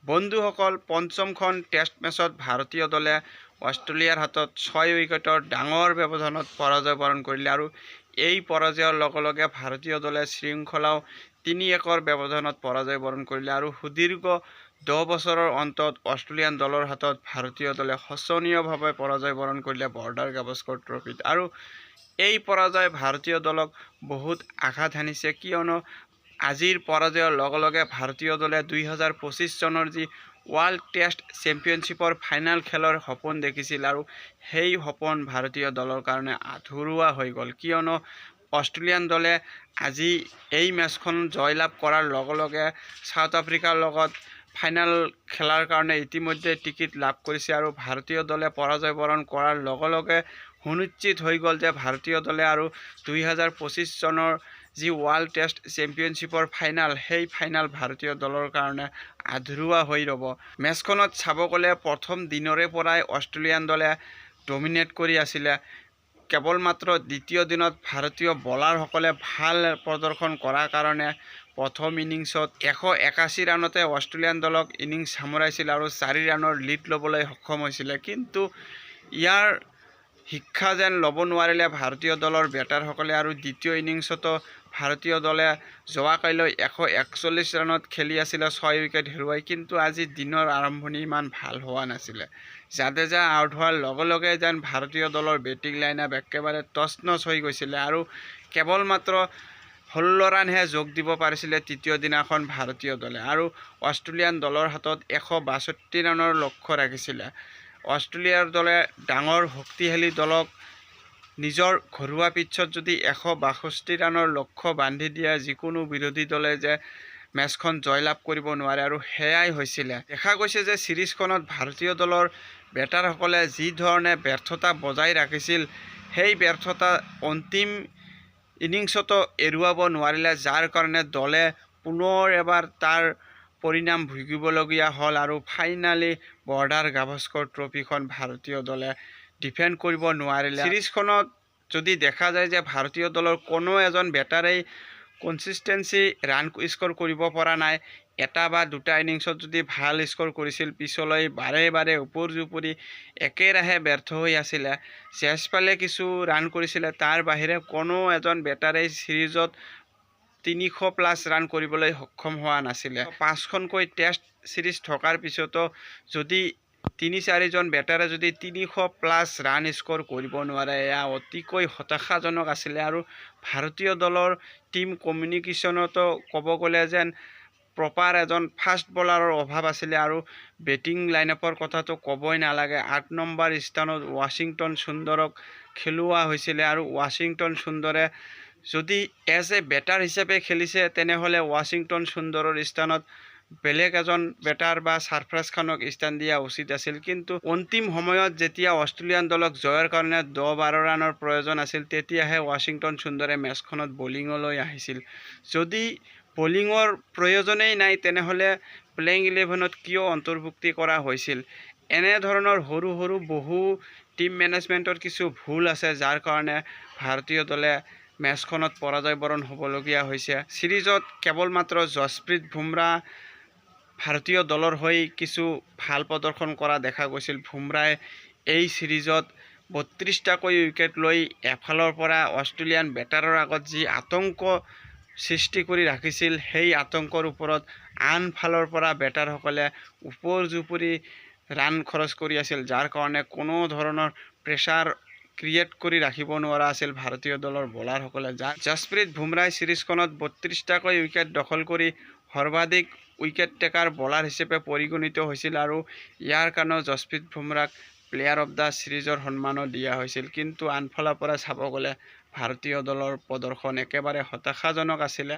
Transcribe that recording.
বন্ধুসকল, পঞ্চমখন টেষ্ট মেচত ভাৰতীয় দলে অষ্ট্ৰেলিয়াৰ হাতত 6 উইকেটৰ ডাঙৰ ব্যৱধানত পৰাজয় বৰণ কৰিলে আৰু এই পৰাজয়ৰ লগে লগে ভাৰতীয় দলে শৃংখলাও 3-1 ব্যৱধানত পৰাজয় বৰণ কৰিলে আৰু সুদীৰ্ঘ 10 বছৰৰ অন্তত অষ্ট্ৰেলিয়ান দলৰ হাতত ভাৰতীয় দলে শোচনীয়ভাৱে পৰাজয় বৰণ কৰিলে বৰ্ডাৰ গাভাস্কৰ ট্ৰফিত। আৰু এই পৰাজয় ভাৰতীয় দলক বহুত আঘাত হানিছে, কিয়নো আজিৰ পৰাজয়ৰ লগে লগে ভাৰতীয় দলে 2025 চনৰ যি ৱৰ্ল্ড টেষ্ট চেম্পিয়নশ্বিপৰ ফাইনেল খেলৰ সপোন দেখিছিল আৰু সেই সপোন ভাৰতীয় দলৰ কাৰণে আধৰুৱা হৈ গ'ল, কিয়নো অষ্ট্ৰেলিয়ান দলে আজি এই মেচখন জয়লাভ কৰাৰ লগে লগে সাউথ আফ্ৰিকাৰ লগত ফাইনেল খেলাৰ কাৰণে ইতিমধ্যে টিকিট লাভ কৰিছে আৰু ভাৰতীয় দলে পৰাজয় বৰণ কৰাৰ লগে লগে সুনিশ্চিত হৈ গ'ল যে ভাৰতীয় দলে আৰু 2025 চনৰ যি ৱৰ্ল্ড টেষ্ট চেম্পিয়নশ্বিপৰ ফাইনেল, সেই ফাইনেল ভাৰতীয় দলৰ কাৰণে আধৰুৱা হৈ ৰ'ব। মেচখনত চাব গ'লে প্ৰথম দিনৰে পৰাই অষ্ট্ৰেলিয়ান দলে ডমিনেট কৰি আছিলে। কেৱল মাত্ৰ দ্বিতীয় দিনত ভাৰতীয় বলাৰসকলে ভাল প্ৰদৰ্শন কৰাৰ কাৰণে প্ৰথম ইনিংছত 181 ৰানতে অষ্ট্ৰেলিয়ান দলক ইনিংছ সামৰাইছিল আৰু 4 ৰানৰ লিড ল'বলৈ সক্ষম হৈছিলে। কিন্তু ইয়াৰ শিক্ষা যেন ল'ব নোৱাৰিলে ভাৰতীয় দলৰ বেটাৰসকলে আৰু দ্বিতীয় ইনিংছতো ভাৰতীয় দলে যোৱাকাইলৈ 141 ৰানত খেলি আছিলে 6 উইকেট হেৰুৱাই, কিন্তু আজি দিনৰ আৰম্ভণি ইমান ভাল হোৱা নাছিলে। জাদেজা আউট হোৱাৰ লগে লগে যেন ভাৰতীয় দলৰ বেটিং লাইনআপ একেবাৰে তছনছ হৈ গৈছিলে আৰু কেৱল মাত্ৰ 16 ৰানহে যোগ দিব পাৰিছিলে তৃতীয় দিনাখন ভাৰতীয় দলে আৰু অষ্ট্ৰেলিয়ান দলৰ হাতত 162 ৰানৰ লক্ষ্য ৰাখিছিলে। অষ্ট্ৰেলিয়াৰ দলে ডাঙৰ শক্তিশালী দলক নিজৰ ঘৰুৱা পিটছত যদি 162 ৰানৰ লক্ষ্য বান্ধি দিয়ে, যিকোনো বিৰোধী দলে যে মেচখন জয়লাভ কৰিব নোৱাৰে আৰু সেয়াই হৈছিলে। দেখা গৈছে যে সিৰিজখনত ভাৰতীয় দলৰ বেটাৰসকলে যি ধৰণে ব্যৰ্থতা বজাই ৰাখিছিল, সেই ব্যৰ্থতা অন্তিম ইনিংছতো এৰুৱাব নোৱাৰিলে, যাৰ কাৰণে দলে পুনৰ এবাৰ তাৰ পৰিণাম ভুগিবলগীয়া হ'ল আৰু ফাইনালি বৰ্ডাৰ গাভাস্কৰ ট্ৰফিখন ভাৰতীয় দলে ডিফেণ্ড কৰিব নোৱাৰিলে। সিৰিজখনত যদি দেখা যায় যে ভাৰতীয় দলৰ কোনো এজন বেটাৰেই কনচিষ্টেঞ্চি ৰান স্ক'ৰ কৰিব পৰা নাই, এটা বা দুটা ইনিংছত যদি ভাল স্ক'ৰ কৰিছিল, পিছলৈ বাৰে বাৰে ওপৰি একেৰাহে ব্যৰ্থ হৈ আছিলে। জয়ছপালে কিছু ৰান কৰিছিলে, তাৰ বাহিৰে কোনো এজন বেটাৰেই সিৰিজত 300+ ৰান কৰিবলৈ সক্ষম হোৱা নাছিলে। 5খনকৈ টেষ্ট সিৰিজ থকাৰ পিছতো যদি 3-4 জন বেটাৰে যদি 300+ ৰান স্ক'ৰ কৰিব নোৱাৰে, এয়া অতিকৈ হতাশাজনক আছিলে। আৰু ভাৰতীয় দলৰ টিম কমিউনিকেশ্যনতো ক'ব গ'লে যেন প্ৰপাৰ এজন ফাষ্ট বলাৰৰ অভাৱ আছিলে আৰু বেটিং লাইনআপৰ কথাটো ক'বই নালাগে। 8 নম্বৰ স্থানত ৱাশ্বিংটন সুন্দৰক খেলোৱা হৈছিলে আৰু ৱাশ্বিংটন সুন্দৰে যদি এজ এ বেটাৰ হিচাপে খেলিছে, তেনেহ'লে ৱাশ্বিংটন সুন্দৰৰ স্থানত বেলেগ এজন বেটাৰ বা সাৰফৰাজ খানক স্থান দিয়া উচিত আছিল। কিন্তু অন্তিম সময়ত যেতিয়া অষ্ট্ৰেলিয়ান দলক জয়ৰ কাৰণে 10-12 ৰানৰ প্ৰয়োজন আছিল, তেতিয়াহে ৱাশ্বিংটন সুন্দৰে মেচখনত বলিঙলৈ আহিছিল। যদি বলিঙৰ প্ৰয়োজনেই নাই, তেনেহ'লে প্লেইং 11ত কিয় অন্তৰ্ভুক্তি কৰা হৈছিল? এনেধৰণৰ সৰু সৰু বহু টিম মেনেজমেণ্টৰ কিছু ভুল আছে, যাৰ কাৰণে ভাৰতীয় দলে মেচখনত পৰাজয় বৰণ হ'বলগীয়া হৈছে। সিৰিজত কেৱল মাত্ৰ যশপ্ৰীত বুমৰাহ ভাৰতীয় দলৰ হৈ কিছু ভাল প্ৰদৰ্শন কৰা দেখা গৈছিল। বুমৰাহে এই সিৰিজত 32টাকৈ উইকেট লৈ এফালৰ পৰা অষ্ট্ৰেলিয়ান বেটাৰৰ আগত যি আতংক সৃষ্টি কৰি ৰাখিছিল, সেই আতংকৰ ওপৰত আনফালৰ পৰা বেটাৰসকলে ওপৰ-জুপৰি ৰান খৰচ কৰি আছিল, যাৰ কাৰণে কোনো ধৰণৰ প্ৰেছাৰ ক্ৰিয়েট কৰি ৰাখিব নোৱাৰা আছিল ভাৰতীয় দলৰ বলাৰসকলে। যশপ্ৰীত বুমৰাহে সিৰিজখনত 32টাকৈ উইকেট দখল কৰি সৰ্বাধিক উইকেট টেকাৰ বলাৰ হিচাপে পৰিগণিত হৈছিল আৰু ইয়াৰ কাৰণেও যশপ্ৰীত বুমৰাহক প্লেয়াৰ অফ দ্য সিৰিজৰ সন্মানো দিয়া হৈছিল। কিন্তু আনফালৰ পৰা চাব গ'লে ভাৰতীয় দলৰ প্ৰদৰ্শন একেবাৰে হতাশাজনক আছিলে।